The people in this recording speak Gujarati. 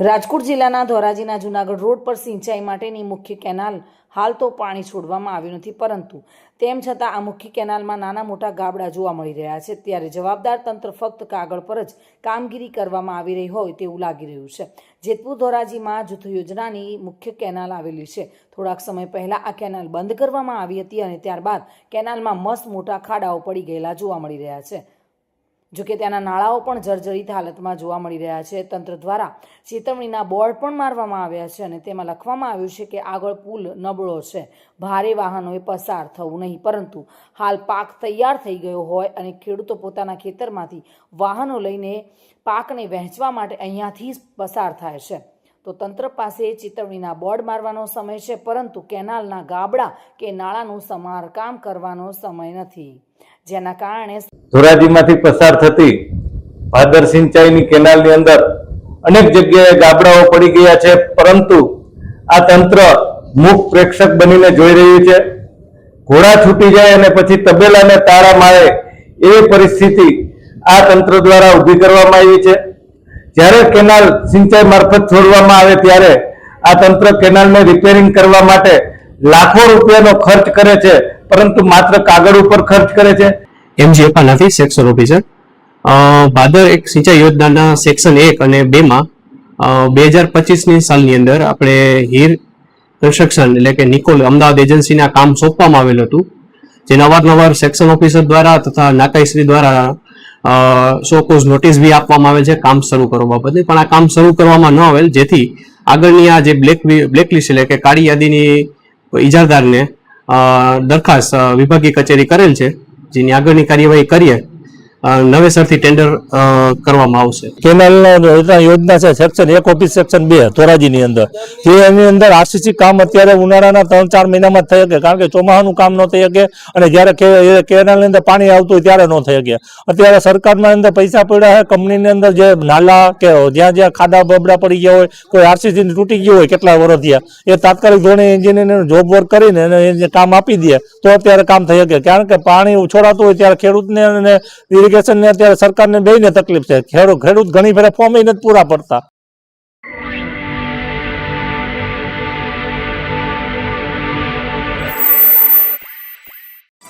રાજકોટ જિલ્લાના ધોરાજીના જૂનાગઢ રોડ પર સિંચાઈ માટેની મુખ્ય કેનાલ હાલ તો પાણી છોડવામાં આવ્યું નથી, પરંતુ તેમ છતાં આ મુખ્ય કેનાલમાં નાના મોટા ગાબડા જોવા મળી રહ્યા છે। ત્યારે જવાબદાર તંત્ર ફક્ત કાગળ પર જ કામગીરી કરવામાં આવી રહી હોય તેવું લાગી રહ્યું છે। જેતપુર ધોરાજીમાં જૂથ યોજનાની મુખ્ય કેનાલ આવેલી છે। થોડાક સમય પહેલા આ કેનાલ બંધ કરવામાં આવી હતી અને ત્યારબાદ કેનાલમાં મસ્ત મોટા ખાડાઓ પડી ગયેલા જોવા મળી રહ્યા છે। જોકે ત્યાંના નાળાઓ પણ જર્જરિત હાલતમાં જોવા મળી રહ્યા છે। તંત્ર દ્વારા ચેતવણીના બોર્ડ પણ મારવામાં આવ્યા છે અને તેમાં લખવામાં આવ્યું છે કે આગળ પુલ નબળો છે, ભારે વાહનોએ પસાર થવું નહીં, પરંતુ હાલ પાક તૈયાર થઈ ગયો હોય અને ખેડૂતો પોતાના ખેતરમાંથી વાહનો લઈને પાકને વહેંચવા માટે અહીંયાથી પસાર થાય છે। તો તંત્ર પાસે ચેતવણીના બોર્ડ મારવાનો સમય છે, પરંતુ કેનાલના ગાબડા કે નાળાનું સમારકામ કરવાનો સમય નથી, જેના કારણે ધોરાજીમાંથી પસાર થતી ભાદર સિંચાઈની કેનાલની અંદર અનેક જગ્યાએ ગાબડાઓ પડી ગયા છે, પરંતુ આ તંત્ર મૂક પ્રેક્ષક બનીને જોઈ રહ્યું છે। ઘોડા છૂટી જાય અને પછી તબેલાને તાળા મારે એવી પરિસ્થિતિ આ તંત્ર દ્વારા ઊભી કરવામાં આવી છે। જ્યારે કેનાલ સિંચાઈ મારફત છોડવામાં આવે ત્યારે આ તંત્ર કેનાલને રિપેરિંગ કરવા માટે લાખો રૂપિયાનો ખર્ચ કરે છે, પરંતુ માત્ર કાગળ ઉપર ખર્ચ કરે છે। MG અપાનાથી સેક્શન ઓફિસર ભાદર એક સિંચાઈ યોજનાના સેક્શન 1 અને 2 માં 2025ની સાલની અંદર આપણે હીર કન્સ્ટ્રક્શન એટલે કે નિકોલ અમદાવાદ એજન્સીના કામ સોંપવામાં આવેલું હતું, જેને અવારનવાર સેક્શન ઓફિસર દ્વારા તથા નાકાઈશ્રી દ્વારા શોકોઝ નોટિસ બી આપવામાં આવે છે કામ શરૂ કરવા બાબતે, પણ આ કામ શરૂ કરવામાં ન આવેલ, જેથી આગળની આ જે બ્લેકલિસ્ટ એટલે કે કાળી યાદીની ઇજારદારને દરખાસ્ત વિભાગીય કચેરી કરેલ છે, જેની આગળની કાર્યવાહી કરીએ નવેસરથી ટેન્ડર કરવામાં આવશે। કેનાલ યોજના છે સેક્શન 1 ઓફિસ સેક્શન 2 ધોરાજીની અંદર, જે એની અંદર આરસીસી કામ અત્યારે ઉનાળાના 3-4 મહિનામાં થઈ શકે, કારણ કે ચોમાસાનું કામ ન થઈ શકે અને જ્યારે કેનાલની અંદર પાણી આવતું હોય ત્યારે ન થઈ શકે। અત્યારે સરકારમાં અંદર પૈસા પડ્યા છે, કંપનીની અંદર જે નાલા કે જ્યાં જ્યાં ખાડા બબડા પડી ગયા હોય, કોઈ આરસીસી તૂટી ગયું હોય કેટલા વર્ષ થયા, એ તાત્કાલિક ધોરણે એન્જિનિયર જોબ વર્ક કરીને એને કામ આપી દે તો અત્યારે કામ થઈ શકે, કારણ કે પાણી ઉછોડાતું હોય ત્યારે ખેડૂતને અને ઇરિગેશનને અત્યારે સરકારને બેયને તકલીફ છે। ખેડૂત ઘણી ફેરે ફોર્મ નથી પૂરા પડતા।